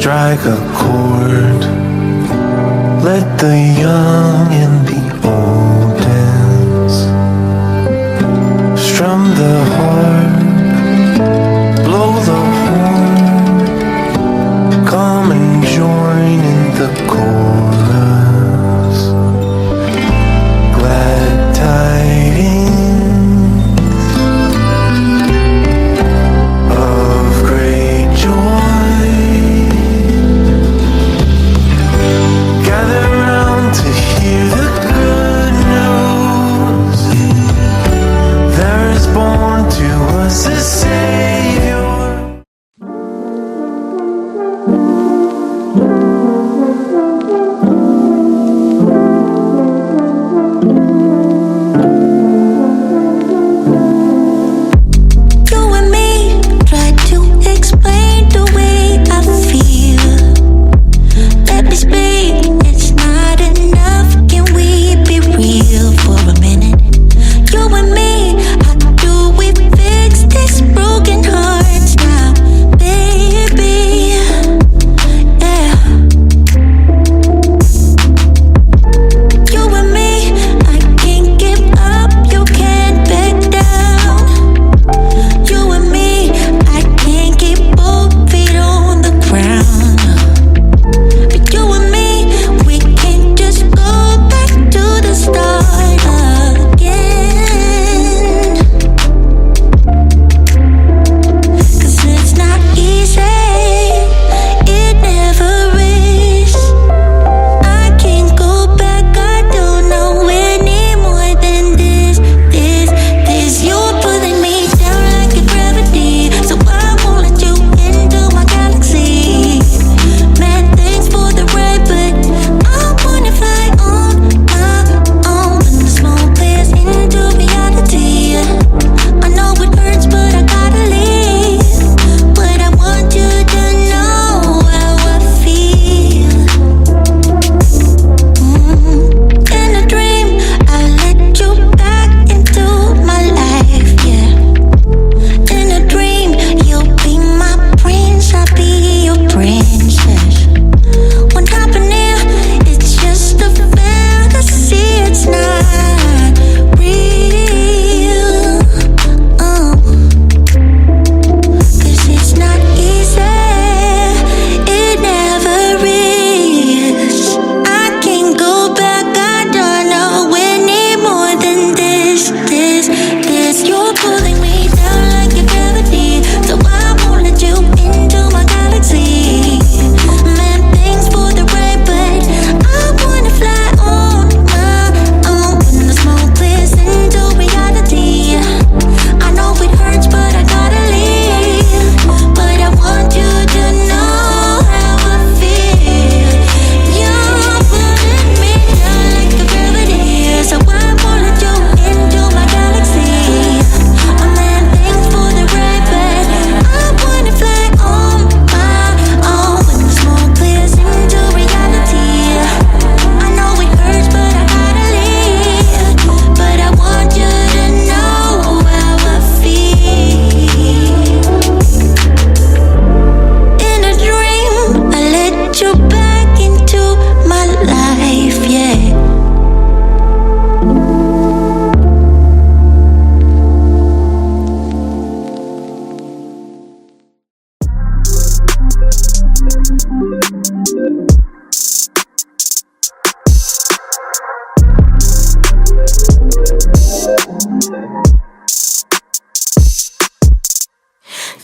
strike a chord. Let the young and the old dance. Strum the harp, blow the horn. Come and join in the chorus. Glad tidings of great joy. Gather round to hear the good news. There is born to us a Savior. You and me try to explain the way I feel. Let me speak, it's not enough. Can we be real for a minute? You and me, how do we fix this broken hearts now, baby? Yeah. You and me, I can't give up, you can't back down. You and me, I can't keep both feet on the ground. But you and me, we can't just go back to the start again. 'Cause it's not easy, it never is. I can't go back, I don't know any more than this. You're pulling me down like a gravity, so I won't let you into my galaxy. Man, thanks for the ride, but I wanna fly on my own. When the smoke clears into reality, I know it hurts, but I gotta leave. But I want you to know how I feel. In a dream, I let you back into my life, yeah. In a dream, you'll be my prince, I'll be your princess. What happened here, it's just a fantasy, it's not real. 'Cause it's not easy, it never is. I can't go back, I don't know any more than this. You're pulling me down like a gravity, so I won't let you into my galaxy. Man, thanks for the ride, but I wanna fly on my own. When the smoke clears into reality, I know it hurts, but I gotta leave. But I want you to know how I feel. You're pulling me down like a gravity, so I won't let you into my galaxy. Man, thanks for the ride, but I wanna fly on my own. When the smoke clears into reality, I know it hurts, but I gotta leave. But I want you to know how I feel. In a dream, I let you back into my life, yeah.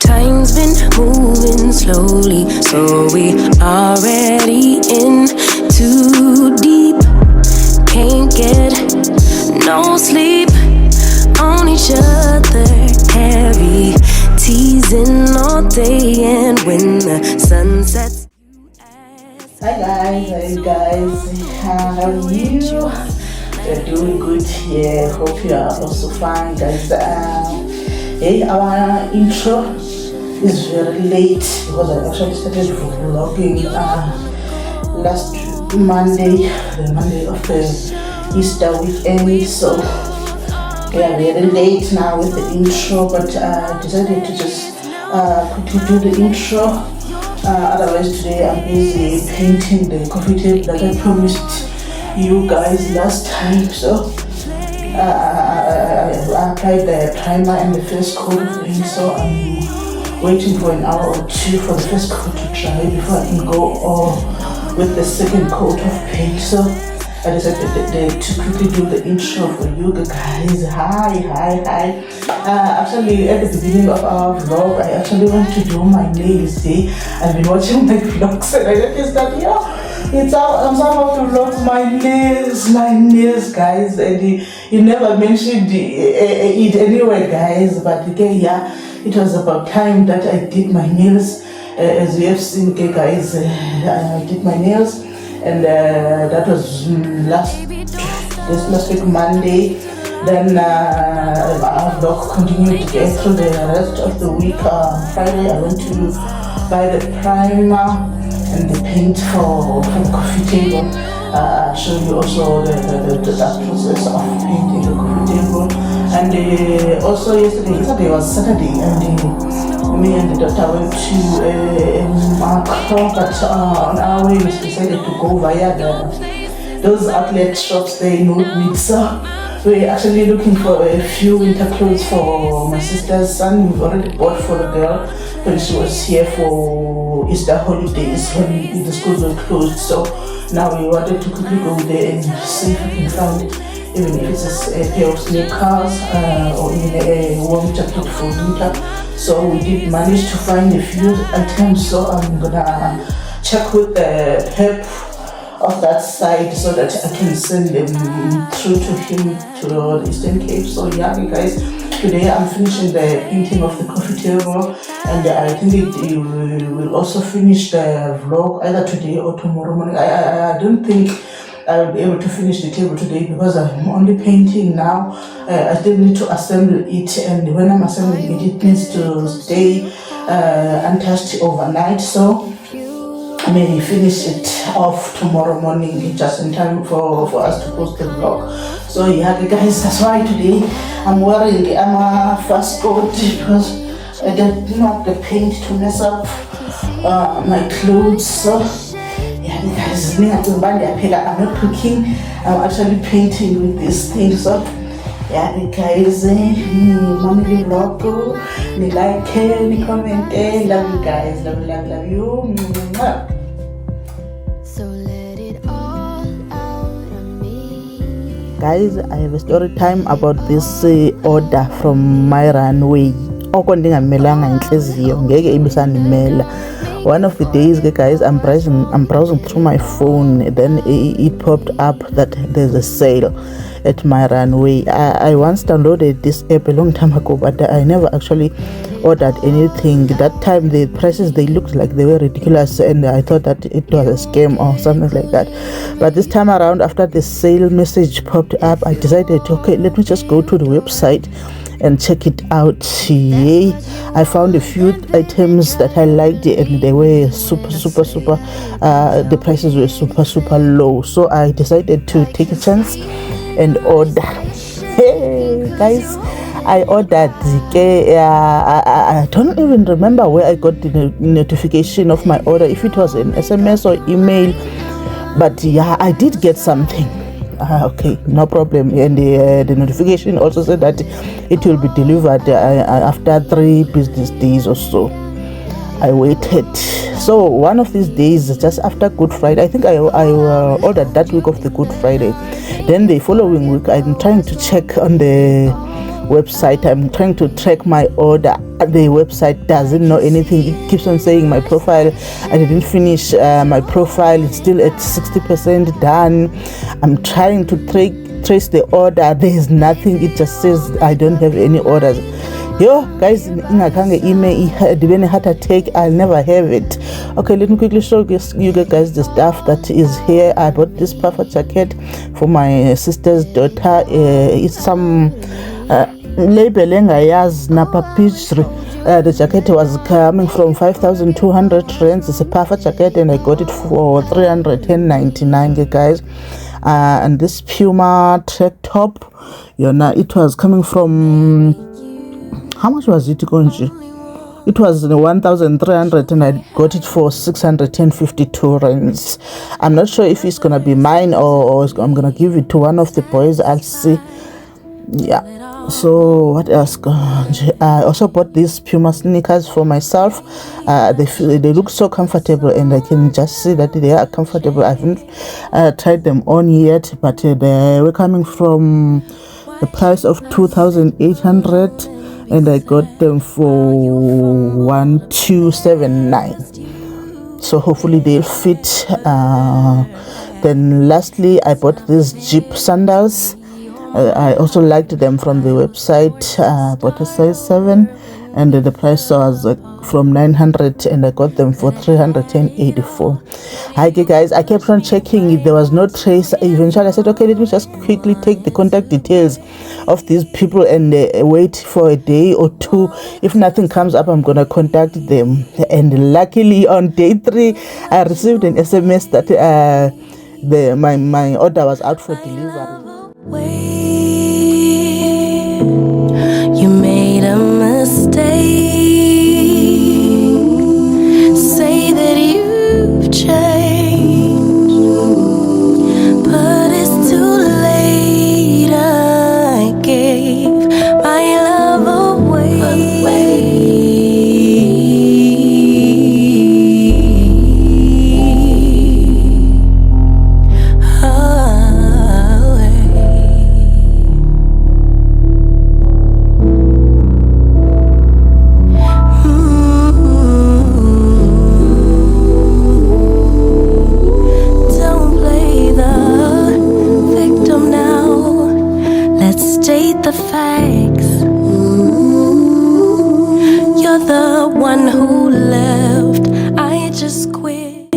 Time's been moving slowly, so we already in too deep. Can't get no sleep on each other, heavy teasing all day, and when the sun sets. Hi guys, how are you? You're doing good here. Hope you are also fine, guys. Hey, our intro is very late because I actually started vlogging last Monday, the Monday of the Easter weekend. So yeah, very late now with the intro, but I decided to just quickly do the intro Otherwise today I'm busy painting the coffee table that I promised you guys last time. So I applied the primer and the first coat of paint, so I'm waiting for an hour or two for the first coat to dry before I can go with the second coat of paint. So I decided to quickly do the intro for you guys. Hi. Actually, at the beginning of our vlog, I actually went to do my nails. I've been watching my vlogs and I noticed that, it's on some of the vlogs, my nails, guys. And you never mentioned it anyway, guys. But okay, it was about time that I did my nails. As you have seen, okay, guys, I did my nails. And that was last week Monday. Then our vlog continued to get through the rest of the week. Friday I went to buy the primer and the paint for the coffee table. I'll show you also the process of painting the coffee table. And also yesterday was Saturday, and me and the doctor went to Macro, but on our way we decided to go via those outlet shops they know me. So we're actually looking for a few winter clothes for my sister's son. We've already bought for the girl when she was here for Easter holidays when the schools were closed. So now we wanted to quickly go there and see if we can find, even if it's a pair of sneakers or even a warm jacket for winter. So we did manage to find a few items. So I'm gonna check with the help of that side so that I can send them through to him to the Eastern Cape. So guys, today I'm finishing the painting of the coffee table, and I think it will also finish the vlog either today or tomorrow morning. I don't think I'll be able to finish the table today because I'm only painting now. I still need to assemble it, and when I'm assembling it, it needs to stay untouched overnight. So I may finish it off tomorrow morning just in time for us to post the vlog. So guys, that's why today I'm wearing my first coat because I didn't want the paint to mess up my clothes. So guys, I'm not cooking, I'm actually painting with this thing. So guys, mommy vlog, ni like, ni comment, love you guys, love you. So let it all out on me. Guys, I have a story time about this order from my Runway. One of the days, guys, I'm browsing through my phone. Then it popped up that there's a sale at my Runway. I once downloaded this app a long time ago, but I never actually ordered anything. That time the prices, they looked like they were ridiculous, and I thought that it was a scam or something like that. But this time around, after the sale message popped up, I decided, okay, let me just go to the website and check it out. I found a few items that I liked, and they were super the prices were super low. So I decided to take a chance and order. Hey guys, I ordered. I don't even remember where I got the notification of my order, if it was an SMS or email, but I did get something. Okay, no problem. And the notification also said that it will be delivered after 3 business days or so. I waited. So one of these days, just after Good Friday, I think I ordered that week of the Good Friday. Then the following week, I'm trying to check on the website. I'm trying to track my order. The website doesn't know anything. It keeps on saying my profile, I didn't finish my profile, it's still at 60% done. I'm trying to trace the order. There is nothing. It just says I don't have any orders. Guys, email heart attack, I'll never have it. Okay, let me quickly show you guys the stuff that is here. I bought this puffer jacket for my sister's daughter. It's some labeling I use Napa Peach. The jacket was coming from 5,200 rands. It's a puffer jacket, and I got it for 399, guys. And this Puma track top, it was coming from, how much was it, Konji? it was 1,300 and I got it for 652 rands. I'm not sure if it's gonna be mine or I'm gonna give it to one of the boys. I'll see. Yeah. So what else? I also bought these Puma sneakers for myself. They look so comfortable, and I can just see that they are comfortable. I haven't tried them on yet, but they were coming from the price of 2,800, and I got them for 1,279. So hopefully they'll fit. Then lastly, I bought these Jeep sandals. I also liked them from the website. Bought a size 7, and the price was from 900, and I got them for 384. Hi guys, I kept on checking. There was no trace. Eventually I said, okay, let me just quickly take the contact details of these people and wait for a day or two. If nothing comes up, I'm gonna contact them. And luckily on day 3 I received an SMS that my order was out for delivery. You made a mistake. Say that you've changed, but it's too late. I gave my love away. The facts. You're the one who left. I just quit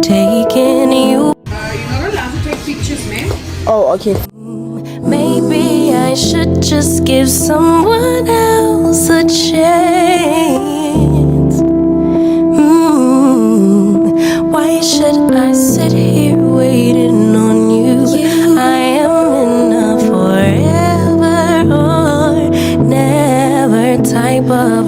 taking you. You're not allowed to take pictures, ma'am. Oh, okay. Maybe I should just give someone else a chance. Why should I sit here waiting on you? I am enough forever or never type of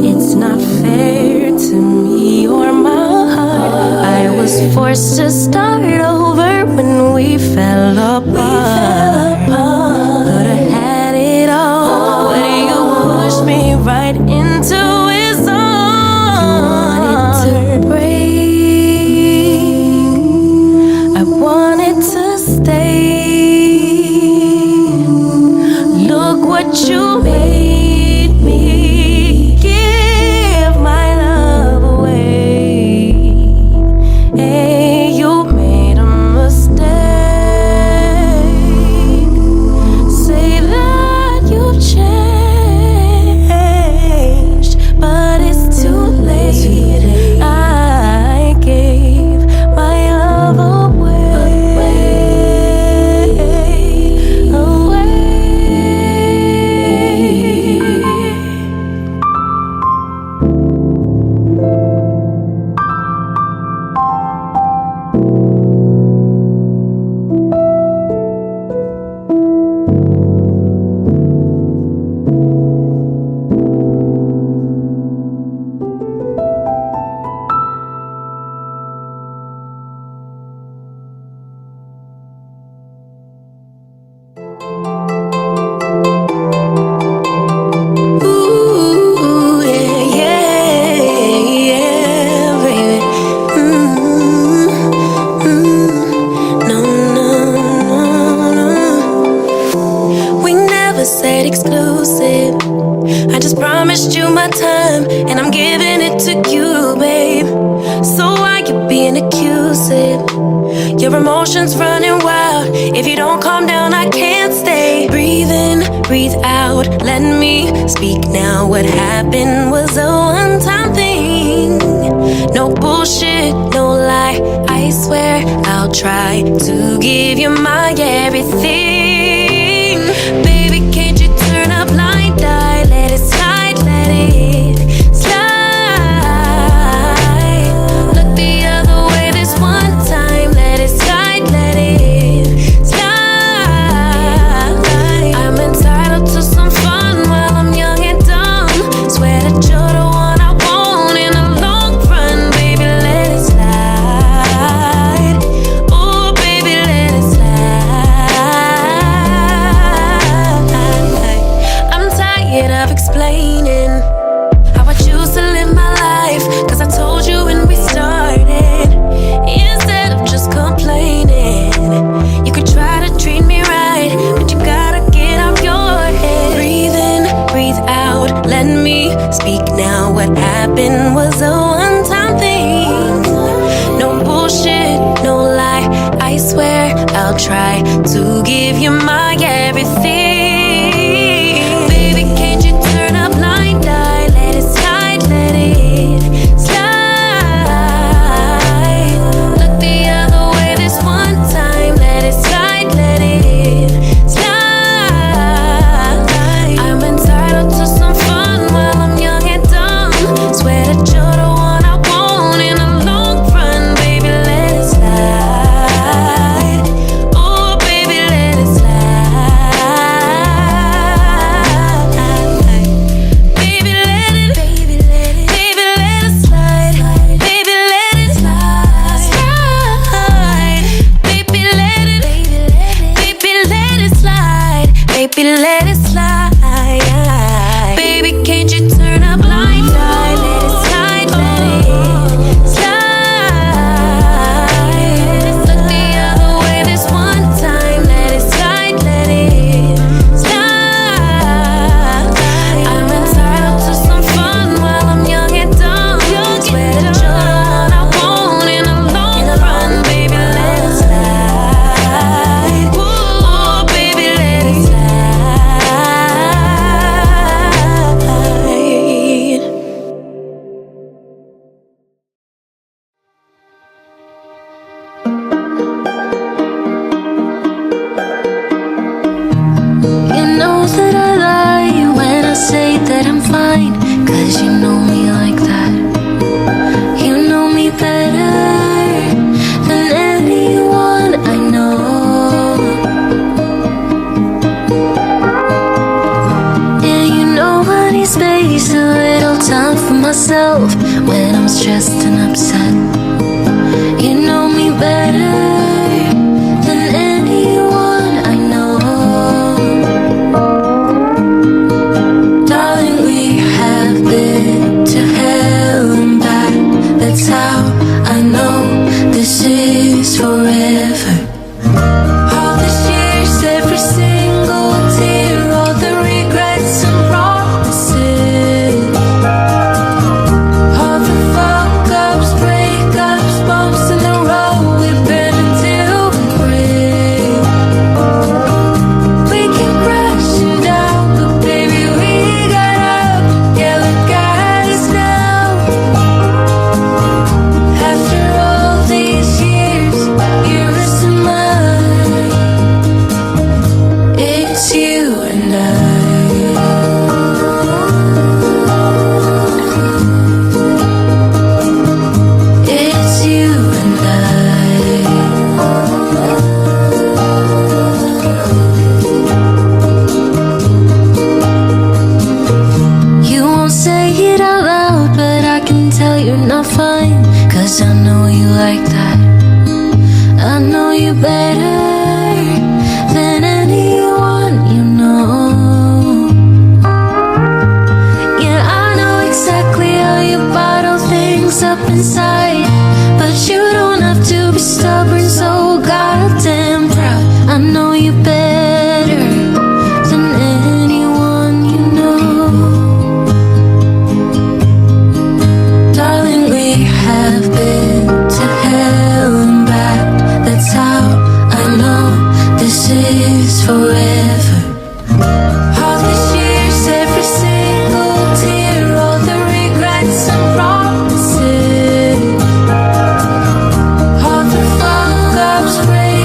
it's not fair to me or my heart. I was forced to start over when we fell apart. Could've had it all, but you pushed me right into his arms. You wanted to break, I wanted to stay. Look what you made me give my love away. Hey, you made a mistake. Say that you've changed, but it's too late. I gave my love away. Ooh, yeah, baby. No. We never said exclusive. I just promised you my time, and I'm giving it to you, babe. So why you being accusive? Your emotions running wild. If you don't calm down, I can't stay. Breathe in, breathe out. Let me speak now. What happened was a one-time thing. No bullshit, no lie. I swear I'll try to give you my everything. Baby, can't you turn a blind eye? Let it slide, let it slide. Look the other way this one time. Let it slide, let it slide. I'm entitled to some fun while I'm young and dumb. Swear to give you my everything. Baby, can't you turn a blind eye? Let it slide, let it slide. Look the other way this one time. Let it slide, let it slide. I'm entitled to some fun while I'm young and dumb. Swear that you're the one I want in the long run. Baby, let it slide. Oh, baby, let it slide. Baby, let it, baby, let it, baby, let it slide. Baby, let it slide. Baby, let it, baby, let it slide. Baby, let it slide. Baby, can't you turn a blind eye? Let it slide, let it slide. Look the other way this one time. Let it slide, let it slide. I'm entitled to some fun while I'm young and dumb. Swear that you're the one I want in the long run. Baby, let it slide. Oh, baby, let it slide. You know that I lie when I say that I'm fine, 'cause you know me like that. You know me better than anyone I know. Yeah, you know I need space, a little time for myself when I'm stressed and upset. You know me better than anyone I know. Darling, we have been to hell and back. That's how I know this is forever. All these years, every single tear, all the regrets and promises, all the fuck-ups, breakups, bumps in the road. We've been until we break. We keep crashing down, but baby, we got up. Yeah, look at us now. After all these years, you're missing mine. It's you and I. It's you and I. You won't say it out loud, but I can tell you're not fine, 'cause I know you like that. I know you better than anyone you know. Yeah, I know exactly how you bottle things up inside, but you don't have to be stubborn, so goddamn proud. I know you better than anyone you know. Darling, we have been to hell and back. That's how I know this is forever. All these years, every single tear, all the regrets and promises, all the fuck-ups, break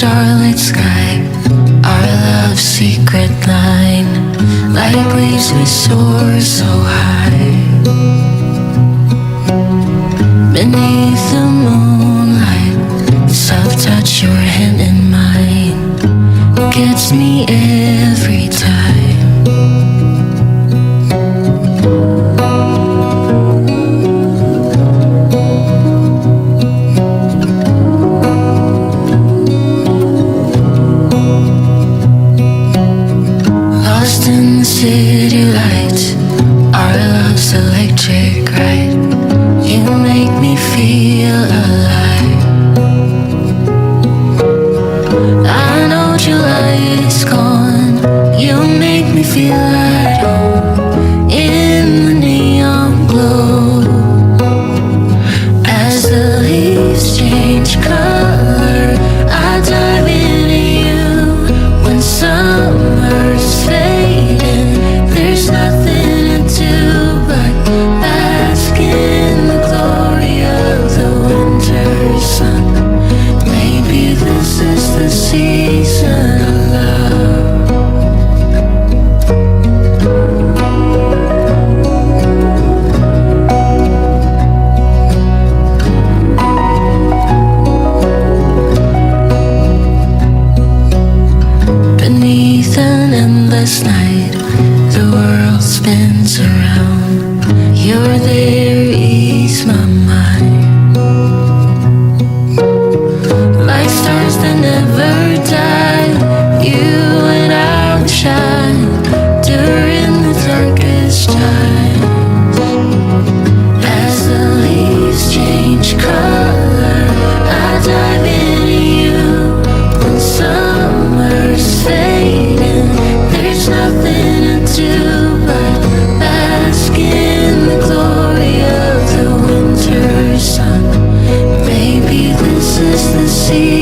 starlit sky, our love secret line. Like leaves we soar so high. Beneath the moonlight, soft touch your hand in mine gets me every time. Lost in the city lights, our love's electric, right? You make me feel alive. I know July is gone. You make me feel at home in the neon glow. As the leaves change color, I dive into you. When summer's fading, there's nothing to do but bask in the glory of the winter sun. Maybe this is the season of love. Beneath an endless night, the world spins around. You're there, ease my mind. Like stars that never die, you and I'll shine during the darkest times. As the leaves change color, I dive into you. When summer's fading, there's nothing to do but bask in the glory of the winter sun. Maybe this is the season